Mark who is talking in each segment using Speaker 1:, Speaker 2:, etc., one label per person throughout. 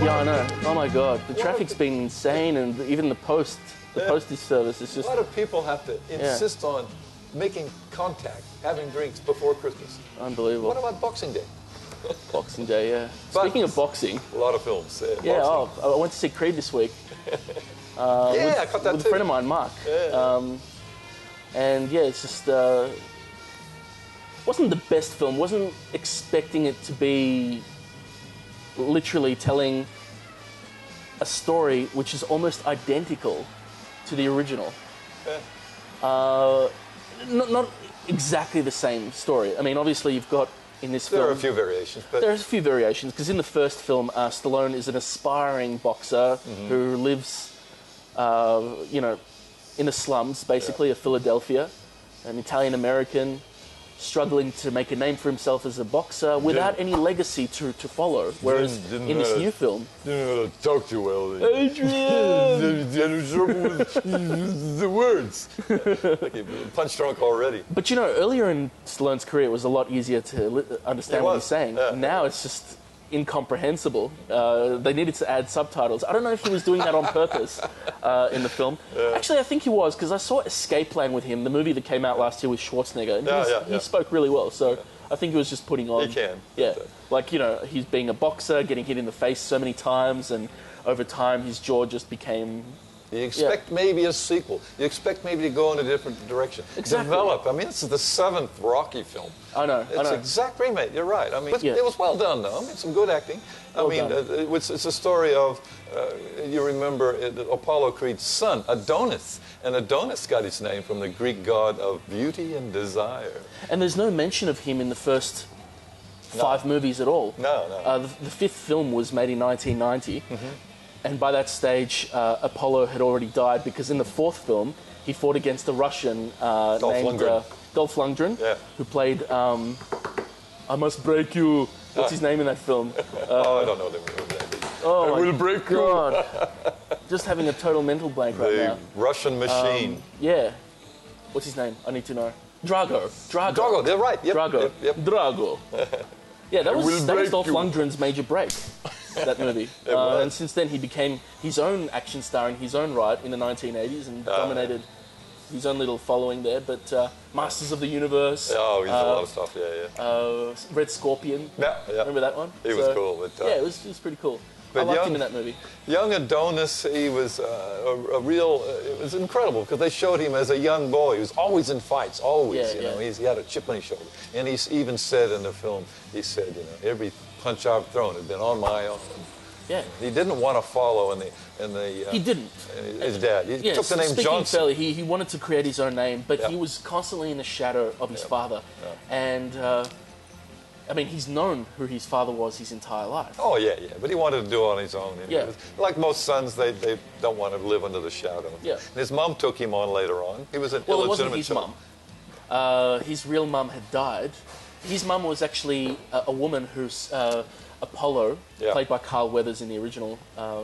Speaker 1: Yeah, I know. Oh my God, the traffic's been insane, and even the postage service is just.
Speaker 2: Why do people have to insist on making contact, having drinks before Christmas?
Speaker 1: Unbelievable.
Speaker 2: What about Boxing Day?
Speaker 1: Boxing Day, yeah.
Speaker 2: But
Speaker 1: speaking of boxing,
Speaker 2: a lot of films.
Speaker 1: yeah,
Speaker 2: boxing.
Speaker 1: I went to see Creed this week.
Speaker 2: I caught that
Speaker 1: with
Speaker 2: too.
Speaker 1: a friend of mine, Mark.
Speaker 2: Yeah.
Speaker 1: And yeah, it's just wasn't the best film. Wasn't expecting it to be literally telling a story which is almost identical to the original.
Speaker 2: Yeah.
Speaker 1: Not exactly the same story. I mean, obviously you've got in this film.
Speaker 2: There are a few variations, but
Speaker 1: There's a few variations, because in the first film, Stallone is an aspiring boxer who lives, you know, in the slums, basically, of Philadelphia, an Italian-American, struggling to make a name for himself as a boxer without any legacy to follow. Whereas
Speaker 2: Didn't
Speaker 1: in this new film...
Speaker 2: Didn't know how to talk too well.
Speaker 1: Adrian!
Speaker 2: The words. Punch drunk already.
Speaker 1: But you know, earlier in Stallone's career, it was a lot easier to understand what he's saying.
Speaker 2: Yeah.
Speaker 1: Now it's just incomprehensible. They needed to add subtitles. I don't know if he was doing that on purpose in the film. Actually, I think he was, because I saw Escape Plan with him, the movie that came out last year with Schwarzenegger, and he spoke really well. So I think he was just putting on.
Speaker 2: He can.
Speaker 1: Yeah, like, you know, he's being a boxer, getting hit in the face so many times, and over time his jaw just became.
Speaker 2: You expect maybe a sequel. You expect maybe to go in a different direction.
Speaker 1: Exactly.
Speaker 2: Develop. I mean, this is the 7th Rocky film.
Speaker 1: I know.
Speaker 2: It's exact remake. You're right. I mean, it was well done, though. I mean, some good acting. It's a story of, you remember, Apollo Creed's son, Adonis. And Adonis got his name from the Greek god of beauty and desire.
Speaker 1: And there's no mention of him in the first 5 movies at all.
Speaker 2: No.
Speaker 1: The 5th film was made in 1990. And by that stage, Apollo had already died, because in the 4th film, he fought against a Russian named Dolph Lundgren, who played I Must Break You. What's his name in that film?
Speaker 2: I don't know the name.
Speaker 1: Oh,
Speaker 2: I will break you.
Speaker 1: God. Just having a total mental blank right now.
Speaker 2: Russian machine.
Speaker 1: Yeah. What's his name? I need to know. Drago.
Speaker 2: Drago, they're right. Yep.
Speaker 1: Drago.
Speaker 2: Yep.
Speaker 1: Drago. Yeah, that was Dolph Lundgren's major break. That movie. And since then he became his own action star in his own right in the 1980s and dominated his own little following there. But Masters of the Universe.
Speaker 2: Oh, he's a lot of stuff,
Speaker 1: Red Scorpion.
Speaker 2: Yeah.
Speaker 1: Remember that one?
Speaker 2: He was cool. But,
Speaker 1: yeah, it was pretty cool.
Speaker 2: But
Speaker 1: I liked him in that movie.
Speaker 2: Young Adonis, he was a real, it was incredible, because they showed him as a young boy. He was always in fights, always, you know. He had a chip on his shoulder. And he even said in the film, he said, you know, every punch I've thrown has been on my own.
Speaker 1: Yeah.
Speaker 2: He didn't want to follow in the
Speaker 1: he didn't.
Speaker 2: His dad. He took the name Johnson.
Speaker 1: Fairly, he wanted to create his own name, but he was constantly in the shadow of his father. And I mean, he's known who his father was his entire life.
Speaker 2: Oh, yeah. But he wanted to do it on his own.
Speaker 1: Yeah.
Speaker 2: Like most sons, they don't want to live under the shadow.
Speaker 1: Yeah.
Speaker 2: And his mom took him on later on. He was an
Speaker 1: it wasn't
Speaker 2: illegitimate
Speaker 1: his mum. His real mum had died. His mum was actually a woman who's Apollo, played by Carl Weathers in the original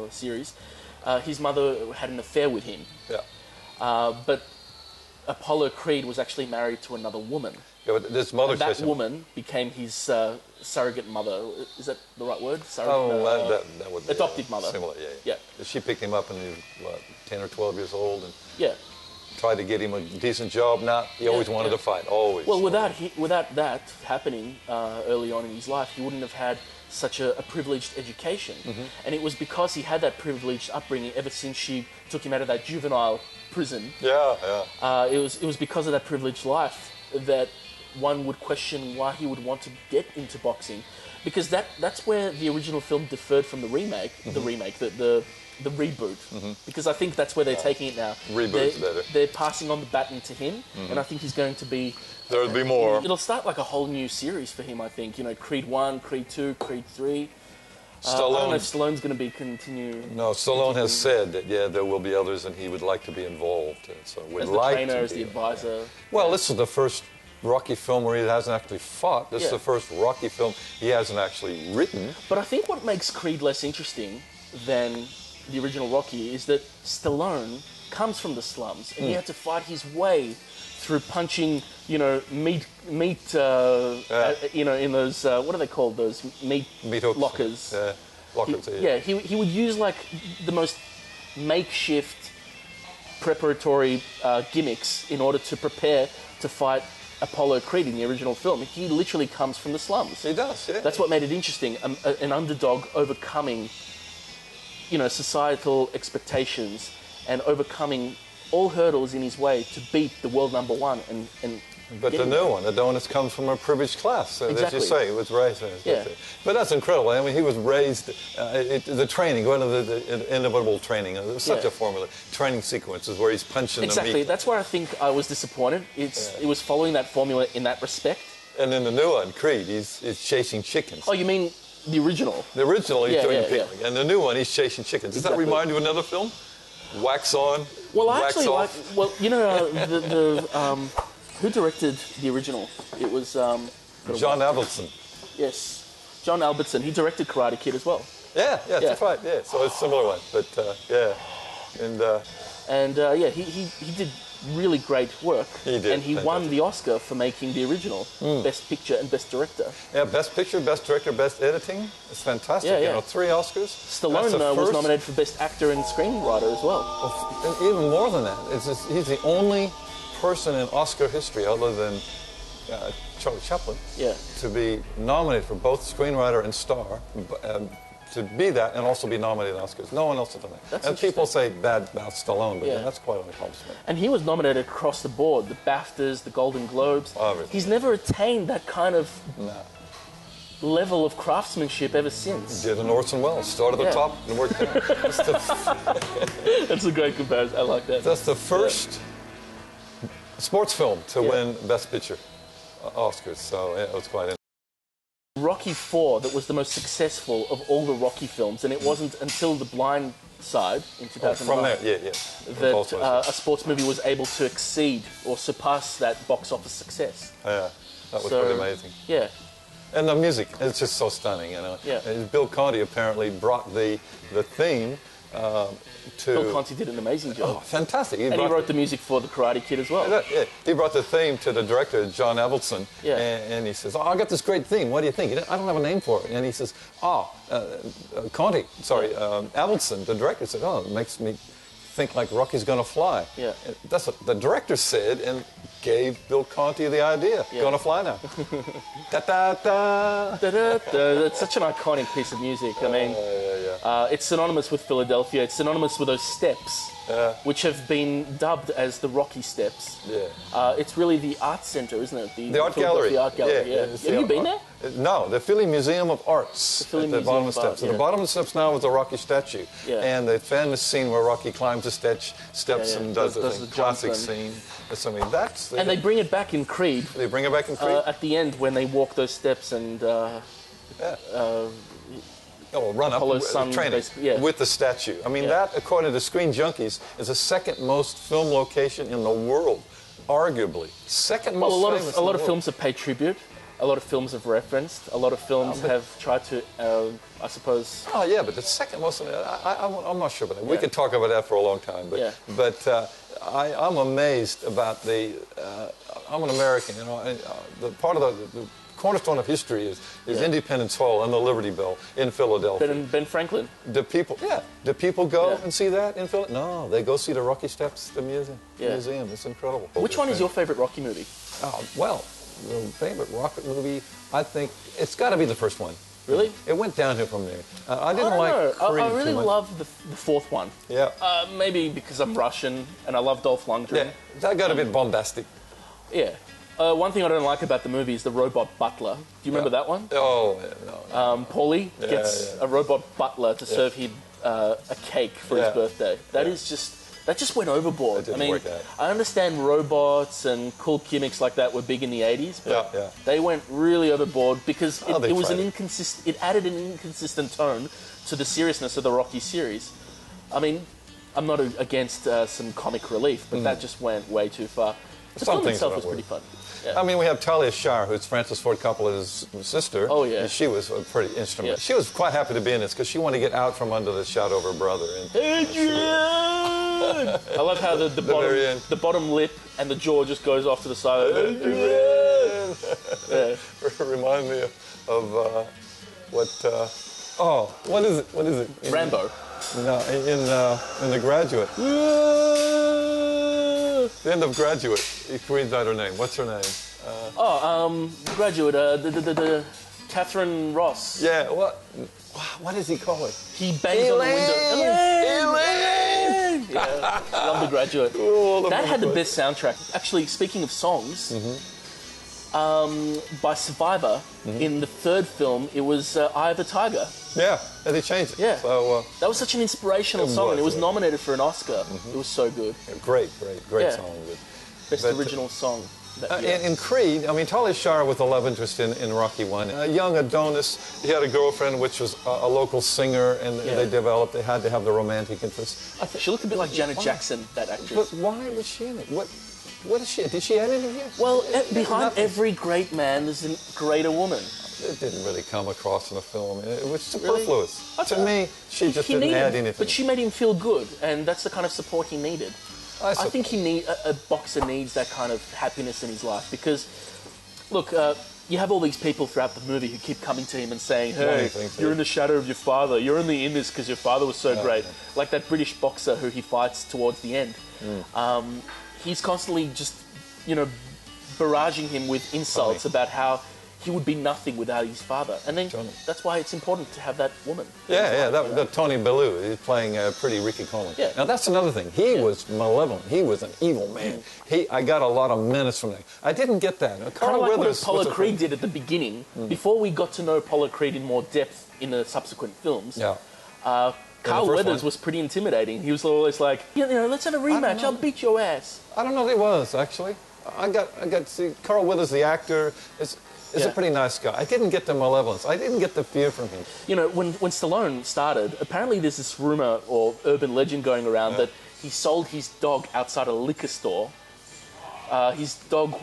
Speaker 1: series. His mother had an affair with him.
Speaker 2: Yeah.
Speaker 1: But Apollo Creed was actually married to another woman.
Speaker 2: Yeah, but this mother
Speaker 1: And that
Speaker 2: chased him.
Speaker 1: woman became his surrogate mother. Is that the right word?
Speaker 2: That would be
Speaker 1: adoptive mother.
Speaker 2: Similar, yeah. She picked him up when he was, 10 or 12 years old, and tried to get him a decent job. He always wanted to fight, always.
Speaker 1: Well, without that happening early on in his life, he wouldn't have had such a privileged education. And it was because he had that privileged upbringing ever since she took him out of that juvenile prison. It was because of that privileged life that one would question why he would want to get into boxing, because that's where the original film differed from the remake. The reboot, because I think that's where they're taking it now.
Speaker 2: Reboot's better.
Speaker 1: They're passing on the baton to him, and I think he's going to be...
Speaker 2: There'll be more.
Speaker 1: It'll start like a whole new series for him, I think. You know, Creed 1, Creed 2, Creed 3. I don't know if Stallone's going to be continuing.
Speaker 2: No, Stallone has said that, there will be others, and he would like to be involved. And so we'd
Speaker 1: as the
Speaker 2: like
Speaker 1: trainer,
Speaker 2: to
Speaker 1: as the advisor.
Speaker 2: Well, this is the first Rocky film where he hasn't actually fought. This is the first Rocky film he hasn't actually written.
Speaker 1: But I think what makes Creed less interesting than the original Rocky is that Stallone comes from the slums, and he had to fight his way through punching, meat, in those, what are they called, those meat lockers. He would use like the most makeshift preparatory gimmicks in order to prepare to fight Apollo Creed in the original film. He literally comes from the slums.
Speaker 2: He does, yeah.
Speaker 1: That's what made it interesting, an underdog overcoming societal expectations and overcoming all hurdles in his way to beat the world number one.
Speaker 2: But the new one, the one that's come from a privileged class, as you say, it was raised. But that's incredible. I mean, he was raised, the training, going to the inevitable training. It was such a formula. Training sequences where he's punching the meat.
Speaker 1: Exactly. That's where I think I was disappointed. It was following that formula in that respect.
Speaker 2: And in the new one, Creed, he's chasing chickens.
Speaker 1: Oh, you mean the original?
Speaker 2: The original, he's doing peeling. And the new one, he's chasing chickens. Does that remind you of another film? Wax on, wax off?
Speaker 1: Who directed the original? It was...
Speaker 2: John Avildsen.
Speaker 1: Yes. John Albertson. He directed Karate Kid as well.
Speaker 2: Yeah, that's right. Yeah, so it's a similar one. But,
Speaker 1: he did really great work.
Speaker 2: He did.
Speaker 1: And he won the Oscar for making the original. Best Picture and Best Director.
Speaker 2: Yeah, Best Picture, Best Director, Best Editing. It's fantastic.
Speaker 1: Yeah.
Speaker 2: 3 Oscars.
Speaker 1: Stallone was nominated for Best Actor and Screenwriter as well.
Speaker 2: And even more than that, he's the only person in Oscar history other than Charlie Chaplin to be nominated for both screenwriter and star, to be that and also be nominated in Oscars. No one else has done that. And people say bad about Stallone, but that's quite an accomplishment.
Speaker 1: And he was nominated across the board, the BAFTAs, the Golden Globes.
Speaker 2: Everything.
Speaker 1: He's never attained that kind of level of craftsmanship ever since.
Speaker 2: Did an Orson Welles, start at the top and work down.
Speaker 1: That's a great comparison. I like that.
Speaker 2: That's the first sports film to win Best Picture Oscars, so it was quite interesting.
Speaker 1: Rocky IV, that was the most successful of all the Rocky films, and it wasn't until The Blind Side in 2009 that a sports movie was able to exceed or surpass that box office success.
Speaker 2: Yeah, that was pretty amazing.
Speaker 1: Yeah.
Speaker 2: And the music, it's just so stunning,
Speaker 1: Yeah.
Speaker 2: And Bill Conti apparently brought the theme to...
Speaker 1: Bill Conti did an amazing job.
Speaker 2: Oh, fantastic.
Speaker 1: And he wrote the music for The Karate Kid as well.
Speaker 2: Yeah, he brought the theme to the director, John Avildsen, and he says, I got this great theme. What do you think? I don't have a name for it. And he says, Avildsen, the director, said, it makes me think like Rocky's Gonna Fly.
Speaker 1: Yeah.
Speaker 2: That's what the director said and gave Bill Conti the idea. Gonna fly now. Da-da-da.
Speaker 1: Da-da-da. It's such an iconic piece of music. I mean, it's synonymous with Philadelphia. It's synonymous with those steps, which have been dubbed as the Rocky Steps.
Speaker 2: Yeah.
Speaker 1: It's really the art center, isn't it?
Speaker 2: The art gallery.
Speaker 1: The art gallery, Have you been there?
Speaker 2: No, the Philly Museum of Arts at the bottom of the steps. At the bottom of the steps now is a Rocky statue. And the famous scene where Rocky climbs the steps and does the classic scene. And they bring it back in Creed. They bring it back in Creed?
Speaker 1: At the end when they walk those steps and...
Speaker 2: run up training with the statue. I mean, that, according to Screen Junkies, is the second most film location in the world, arguably. Second most famous.
Speaker 1: A lot of films have paid tribute. A lot of films have referenced. A lot of films have tried to, I suppose...
Speaker 2: Oh, yeah, but the second most... I'm not sure about that. We could talk about that for a long time. But I'm amazed about the. I'm an American, you know. And, the part of the cornerstone of history is Independence Hall and the Liberty Bell in Philadelphia.
Speaker 1: Ben Franklin.
Speaker 2: Do people go and see that in Philadelphia? No, they go see the Rocky Steps, the museum. It's incredible.
Speaker 1: Which one is your favorite Rocky movie?
Speaker 2: Well, the favorite Rocky movie, I think it's got to be the first one.
Speaker 1: Really?
Speaker 2: It went downhill from there. I didn't like Creed
Speaker 1: I really
Speaker 2: too much.
Speaker 1: love the fourth one.
Speaker 2: Yeah.
Speaker 1: Maybe because I'm Russian and I love Dolph Lundgren.
Speaker 2: Yeah, that got a bit bombastic.
Speaker 1: Yeah. One thing I don't like about the movie is the robot butler. Do you remember that one?
Speaker 2: Oh, no.
Speaker 1: Paulie gets a robot butler to serve him a cake for his birthday. That just went overboard.
Speaker 2: That didn't work out.
Speaker 1: I understand robots and cool gimmicks like that were big in the 80s, but they went really overboard because it was an inconsistent. It added an inconsistent tone to the seriousness of the Rocky series. I mean, I'm not against some comic relief, but that just went way too far. The film itself was pretty fun. Yeah.
Speaker 2: I mean, we have Talia Shire, who's Francis Ford Coppola's sister.
Speaker 1: Oh, yeah.
Speaker 2: And she was a pretty instrumental.
Speaker 1: Yeah.
Speaker 2: She was quite happy to be in this because she wanted to get out from under the shadow of her brother.
Speaker 1: Adrian! I love how the bottom lip and the jaw just goes off to the side. Adrian!
Speaker 2: Remind me of what is it? What is it?
Speaker 1: Rambo.
Speaker 2: No, in The Graduate. The end of Graduate. He reads out her name. What's her name?
Speaker 1: Graduate. The Catherine Ross.
Speaker 2: Yeah. What does he call it?
Speaker 1: He bangs on the window. Elaine! Yeah. Love The Graduate. That had the best soundtrack. Actually, speaking of songs, by Survivor, in the third film, it was Eye of the Tiger.
Speaker 2: Yeah, and they changed it.
Speaker 1: Yeah.
Speaker 2: So,
Speaker 1: that was such an inspirational song, and it was nominated for an Oscar. It was so good.
Speaker 2: Great song.
Speaker 1: Best original song.
Speaker 2: In Creed, I mean, Talia Shire was the love interest in Rocky One. Young Adonis, he had a girlfriend which was a local singer, and they had to have the romantic interest.
Speaker 1: She looked a bit like Janet Jackson, that actress.
Speaker 2: But why was she in it? What is she? Did she have anything here?
Speaker 1: Well, behind every great man, there's a greater woman.
Speaker 2: It didn't really come across in the film. It was superfluous. To me, she just didn't add anything.
Speaker 1: But she made him feel good, and that's the kind of support he needed. I think a boxer needs that kind of happiness in his life because, look, you have all these people throughout the movie who keep coming to him and saying, hey, you're in the shadow of your father. You're only in this because your father was so great. Yeah. Like that British boxer who he fights towards the end. He's constantly just, barraging him with insults about how he would be nothing without his father. And then that's why it's important to have that woman.
Speaker 2: That Tony Bellew, he's playing pretty Ricky Coleman. Yeah. Now, that's another thing. He was malevolent. He was an evil man. I got a lot of menace from that. I didn't get that.
Speaker 1: Kind of like what Apollo Creed did at the beginning, before we got to know Apollo Creed in more depth in the subsequent films. Yeah. Carl Weathers was pretty intimidating. He was always like, let's have a rematch. I'll beat your ass.
Speaker 2: I don't know if he was, actually. I got to see Carl Weathers, the actor, is a pretty nice guy. I didn't get the malevolence. I didn't get the fear from him.
Speaker 1: When Stallone started, apparently there's this rumor or urban legend going around that he sold his dog outside a liquor store. His dog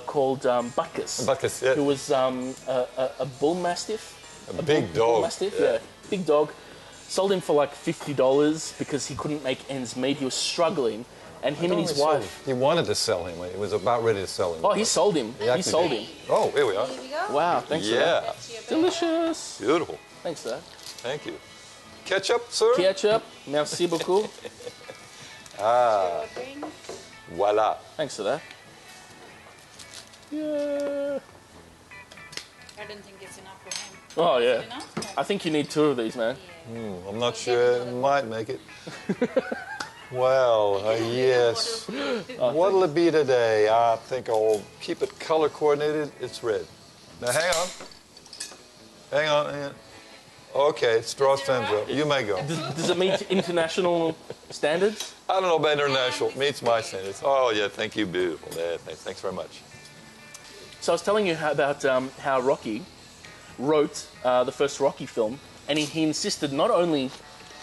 Speaker 1: called Butkus.
Speaker 2: Butkus, yeah.
Speaker 1: Who was a bull mastiff.
Speaker 2: A big dog.
Speaker 1: Bull mastiff, yeah. Big dog. Sold him for like $50 because he couldn't make ends meet. He was struggling. And him and his wife.
Speaker 2: He wanted to sell him. He was about ready to sell him.
Speaker 1: Oh, he sold him. He sold him.
Speaker 2: Oh, here we are.
Speaker 3: Here we go.
Speaker 1: Wow, thanks for that. Delicious.
Speaker 2: Beautiful.
Speaker 1: Thanks, sir.
Speaker 2: Thank you. Ketchup, sir?
Speaker 1: Ketchup. Merci beaucoup.
Speaker 2: Voila.
Speaker 1: Thanks for that. Yeah.
Speaker 3: I don't think it's enough for him.
Speaker 1: Oh, yeah. I think you need 2 of these, man.
Speaker 3: Yeah.
Speaker 2: I'm not sure. It might make it. Well, yes. What'll it be today? I think I'll keep it color coordinated. It's red. Now, hang on. Hang on. Okay, straw stands up. You may go.
Speaker 1: Does it meet international standards?
Speaker 2: I don't know about international. It meets my standards. Oh, yeah, thank you. Beautiful. Yeah, thanks very much.
Speaker 1: So I was telling you about how Rocky wrote the first Rocky film, and he insisted not only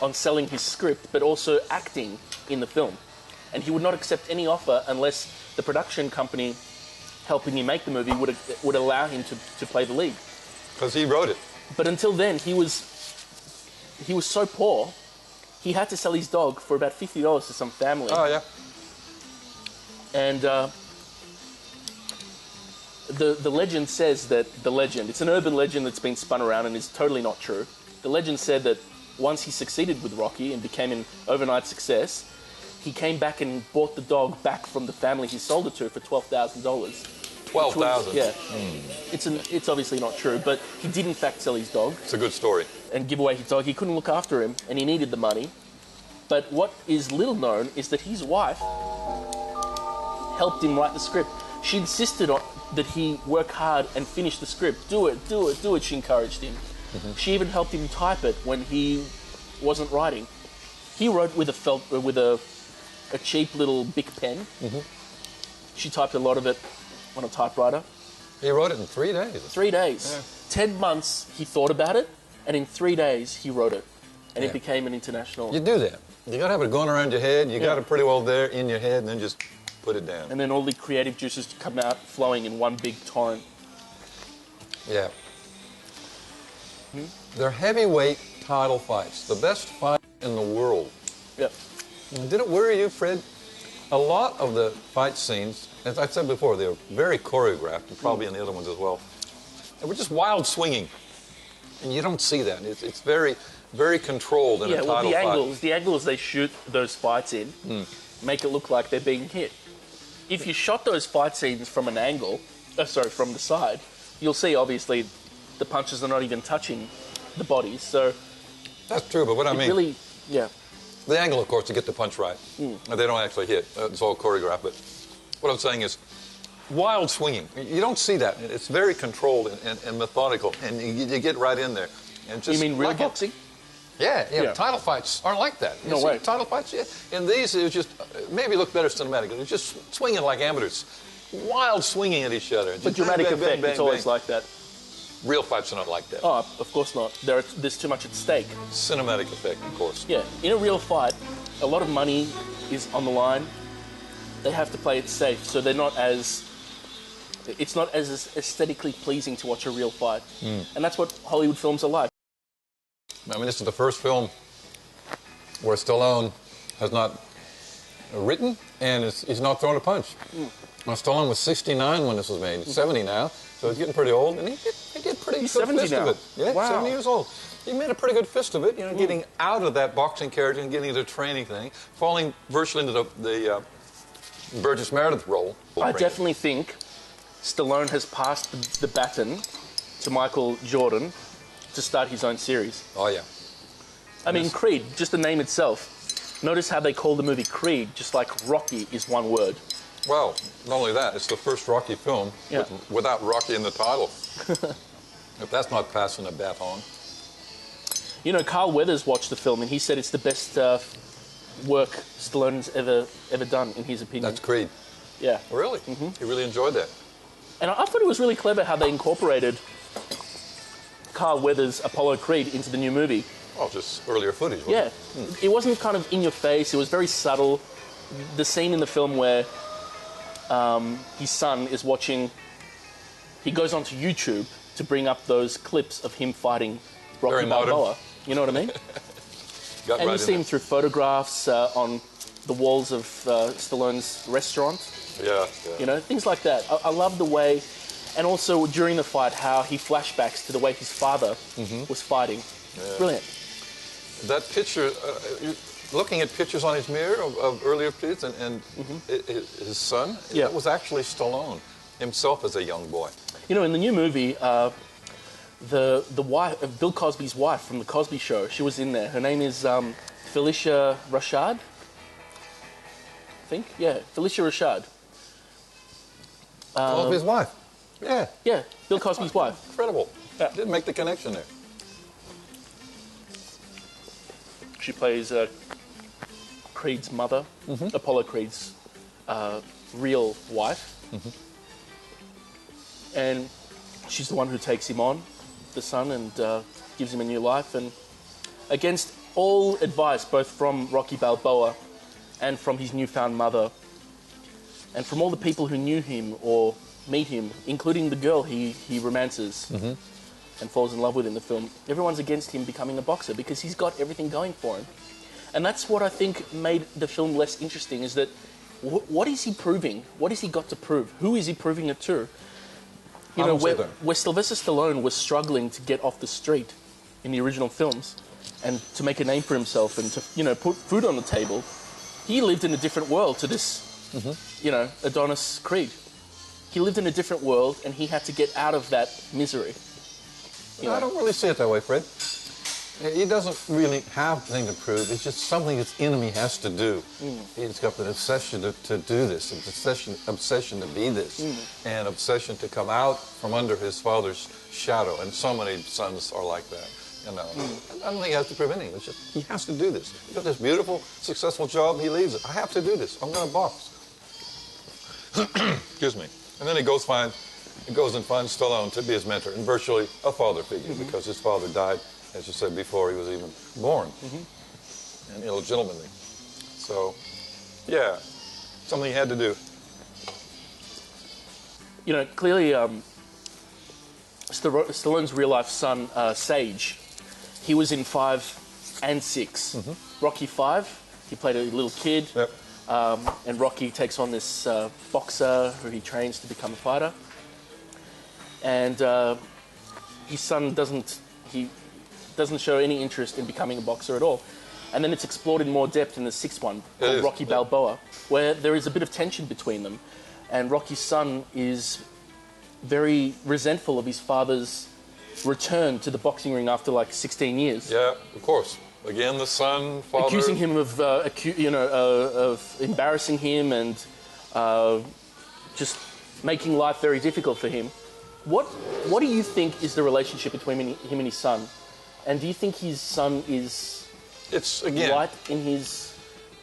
Speaker 1: on selling his script, but also acting in the film. And he would not accept any offer unless the production company helping him make the movie would allow him to play the lead.
Speaker 2: Because he wrote it.
Speaker 1: But until then, he was so poor, he had to sell his dog for about $50 to some family.
Speaker 2: Oh, yeah.
Speaker 1: And the legend says that it's an urban legend that's been spun around and is totally not true. The legend said that once he succeeded with Rocky and became an overnight success, he came back and bought the dog back from the family he sold it to for $12,000.
Speaker 2: $12,000.
Speaker 1: Yeah. It's obviously not true, but he did in fact sell his dog.
Speaker 2: It's a good story.
Speaker 1: And give away his dog. He couldn't look after him, and he needed the money. But what is little known is that his wife helped him write the script. She insisted on that he work hard and finish the script. Do it, do it, do it, she encouraged him. She even helped him type it when he wasn't writing. He wrote with a cheap little Bic pen. She typed a lot of it on a typewriter.
Speaker 2: He wrote it in 3 days.
Speaker 1: 3 days.
Speaker 2: Yeah.
Speaker 1: 10 months he thought about it, and in 3 days he wrote it. And it became an international...
Speaker 2: You do that. You got to have it going around your head. You got it pretty well there in your head, and then just put it down.
Speaker 1: And then all the creative juices come out flowing in one big torrent.
Speaker 2: Yeah. They're heavyweight title fights. The best fight in the world.
Speaker 1: Yep.
Speaker 2: Did it worry you, Fred? A lot of the fight scenes, as I said before, they were very choreographed, and probably in the other ones as well. They were just wild swinging. And you don't see that. It's very, very controlled in a title fight.
Speaker 1: The angles they shoot those fights in make it look like they're being hit. If you shot those fight scenes from an angle, from the side, you'll see obviously the punches are not even touching the bodies. So
Speaker 2: that's true, but what I mean,
Speaker 1: really,
Speaker 2: the angle, of course, to get the punch right. They don't actually hit. It's all choreographed. But what I'm saying is, wild swinging. You don't see that. It's very controlled and methodical, and you get right in there. And just
Speaker 1: you mean real boxing?
Speaker 2: Yeah. Title fights aren't like that.
Speaker 1: No way.
Speaker 2: Title fights, and these, it was just, maybe look better cinematically. It was just swinging like amateurs. Wild swinging at each other.
Speaker 1: But dramatic effect, it's always like that.
Speaker 2: Real fights are not like that.
Speaker 1: Oh, of course not. There's too much at stake.
Speaker 2: Cinematic effect, of course.
Speaker 1: Yeah. In a real fight, a lot of money is on the line. They have to play it safe, so they're not as... It's not as aesthetically pleasing to watch a real fight. And that's what Hollywood films are like.
Speaker 2: I mean, this is the first film where Stallone has not written and he's not thrown a punch. Now, Stallone was 69 when this was made. He's 70 now, so he's getting pretty old, and he did pretty good
Speaker 1: 70
Speaker 2: fist
Speaker 1: now.
Speaker 2: of it. Yeah,
Speaker 1: Wow.
Speaker 2: 70 years old. He made a pretty good fist of it, getting out of that boxing character and getting into the training thing, falling virtually into the Burgess Meredith role.
Speaker 1: I definitely think Stallone has passed the baton to Michael Jordan to start his own series.
Speaker 2: Oh, yeah.
Speaker 1: I mean, Creed, just the name itself. Notice how they call the movie Creed, just like Rocky is one word.
Speaker 2: Well, not only that, it's the first Rocky film without Rocky in the title. If that's not passing a baton.
Speaker 1: You know, Carl Weathers watched the film and he said it's the best work Stallone's ever done, in his opinion.
Speaker 2: That's Creed.
Speaker 1: Yeah.
Speaker 2: Really? He really enjoyed that.
Speaker 1: And I thought it was really clever how they incorporated Carl Weathers' Apollo Creed into the new movie.
Speaker 2: Oh, just earlier footage, wasn't it?
Speaker 1: It wasn't kind of in your face. It was very subtle. The scene in the film where his son is watching, he goes onto YouTube to bring up those clips of him fighting Rocky Balboa. You know what I mean? And you see him through photographs on the walls of Stallone's restaurant.
Speaker 2: Yeah.
Speaker 1: You know, things like that. I love the way, and also during the fight, how he flashbacks to the way his father was fighting.
Speaker 2: Yeah.
Speaker 1: Brilliant.
Speaker 2: That picture, looking at pictures on his mirror of earlier periods and his son, that was actually Stallone himself as a young boy.
Speaker 1: You know, in the new movie, the wife, Bill Cosby's wife from The Cosby Show, she was in there. Her name is Felicia Rashad, I think. Yeah, Felicia Rashad.
Speaker 2: Cosby's wife. Yeah.
Speaker 1: Yeah, Bill Cosby's wife.
Speaker 2: Incredible.
Speaker 1: Yeah.
Speaker 2: Didn't make the connection there.
Speaker 1: She plays Creed's mother, Apollo Creed's real wife. And she's the one who takes him on, the son, and gives him a new life. And against all advice, both from Rocky Balboa and from his newfound mother, and from all the people who knew him or meet him, including the girl he romances and falls in love with in the film, everyone's against him becoming a boxer because he's got everything going for him. And that's what I think made the film less interesting, is that what is he proving? What has he got to prove? Who is he proving it to? You know, where Sylvester Stallone was struggling to get off the street in the original films and to make a name for himself and to, you know, put food on the table, he lived in a different world to this, you know, Adonis Creed. He lived in a different world and he had to get out of that misery.
Speaker 2: I don't really see it that way, Fred. He doesn't really have anything to prove. It's just something his enemy has to do. He's got an obsession to do this, an obsession to be this, and obsession to come out from under his father's shadow. And so many sons are like that. You know, I don't think he has to prove anything. It's just he has to do this. He's got this beautiful, successful job. He leaves it. I have to do this. I'm going to box. Excuse me. And then he goes and finds Stallone to be his mentor and virtually a father figure because his father died, as you said, before he was even born, and illegitimately. So, yeah, something he had to do.
Speaker 1: You know, clearly, Stallone's real-life son, Sage, he was in 5 and 6. Rocky 5, he played a little kid, and Rocky takes on this boxer who he trains to become a fighter. And his son doesn't show any interest in becoming a boxer at all. And then it's explored in more depth in the 6th one, called Rocky Balboa, where there is a bit of tension between them. And Rocky's son is very resentful of his father's return to the boxing ring after like 16 years.
Speaker 2: Yeah, of course. Again, the son, father...
Speaker 1: Accusing him of, of embarrassing him and just making life very difficult for him. What do you think is the relationship between him and his son? And do you think his son is right in his...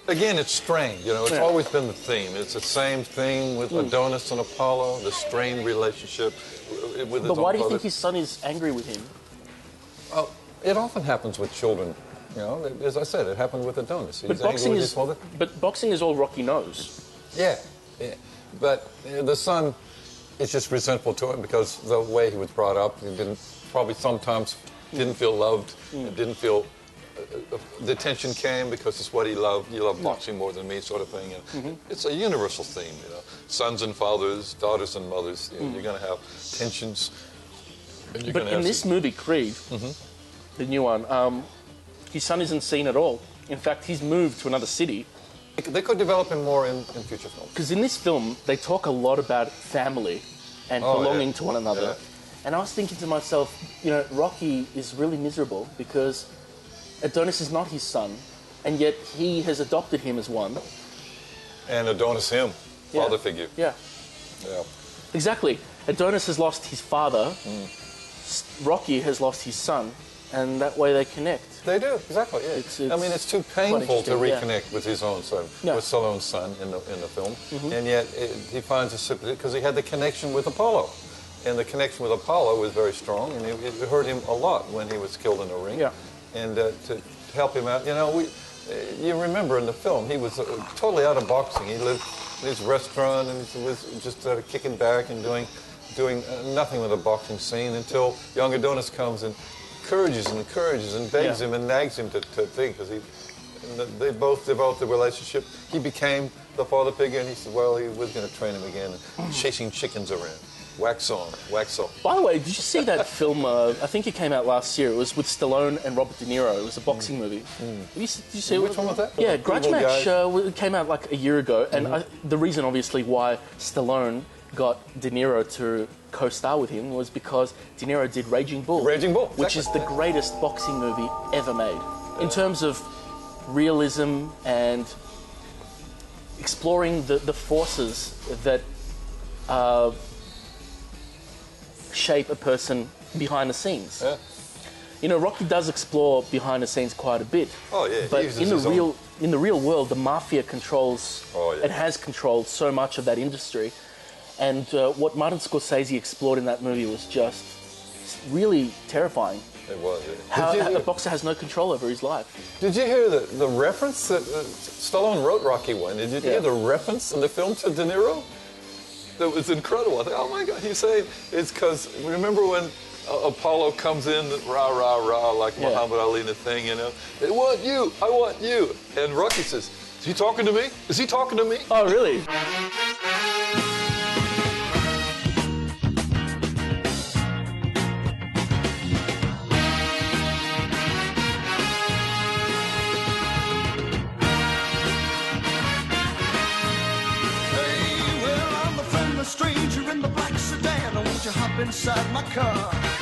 Speaker 2: Again, it's strained. You know, it's always been the theme. It's the same thing with Adonis and Apollo, the strained relationship with his own father.
Speaker 1: But why do you think his son is angry with him?
Speaker 2: Well, it often happens with children. You know, as I said, it happened with Adonis. He's angry with his father.
Speaker 1: But boxing is all Rocky knows.
Speaker 2: Yeah. But the son is just resentful to him because the way he was brought up, he sometimes didn't feel loved, didn't feel the attention came because it's what he loved. You love boxing more than me, sort of thing. And it's a universal theme, you know. Sons and fathers, daughters and mothers. You know, you're going to have tensions.
Speaker 1: But in this movie, Creed, the new one, his son isn't seen at all. In fact, he's moved to another city.
Speaker 2: They could develop him more in future films.
Speaker 1: Because in this film, they talk a lot about family and belonging to one another.
Speaker 2: Yeah.
Speaker 1: And I was thinking to myself, you know, Rocky is really miserable because Adonis is not his son, and yet he has adopted him as one.
Speaker 2: And Adonis him, father figure.
Speaker 1: Yeah. Exactly. Adonis has lost his father, Rocky has lost his son, and that way they connect.
Speaker 2: They do, exactly, yeah. It's too painful to reconnect with his own son, with Stallone's son in the film. And yet he finds because he had the connection with Apollo. And the connection with Apollo was very strong, and it hurt him a lot when he was killed in the ring. Yeah. And to help him out, you know, you remember in the film, he was totally out of boxing. He lived in his restaurant and he was just kicking back and doing nothing with the boxing scene until young Adonis comes and encourages and begs him and nags him to think, because they both developed a relationship. He became the father figure, and he said, well, he was going to train him again, and chasing chickens around. Wax on, wax off.
Speaker 1: By the way, did you see that film? I think it came out last year. It was with Stallone and Robert De Niro. It was a boxing movie. Did you see
Speaker 2: which one was that?
Speaker 1: Yeah, Grudge Match. It came out like a year ago. And the reason, obviously, why Stallone got De Niro to co-star with him was because De Niro did Raging Bull.
Speaker 2: Raging Bull,
Speaker 1: which is the greatest boxing movie ever made. In terms of realism and exploring the forces that shape a person behind the scenes. Yeah. You know, Rocky does explore behind the scenes quite a bit.
Speaker 2: Oh yeah.
Speaker 1: But in the real world, the mafia controls and has controlled so much of that industry. And what Martin Scorsese explored in that movie was just really terrifying.
Speaker 2: It was.
Speaker 1: How a boxer has no control over his life.
Speaker 2: Did you hear the reference that Stallone wrote Rocky 1? Did you hear the reference in the film to De Niro? That was incredible. I thought, oh my God, he's saying it's because, remember when Apollo comes in, rah, rah, rah, like Muhammad Ali in the thing, you know? I want you. And Rocky says, Is he talking to me? Is he talking to me?
Speaker 1: Oh, really?
Speaker 4: Hey, well, I'm a friendless stranger in the black sedan. Won't you hop inside my car?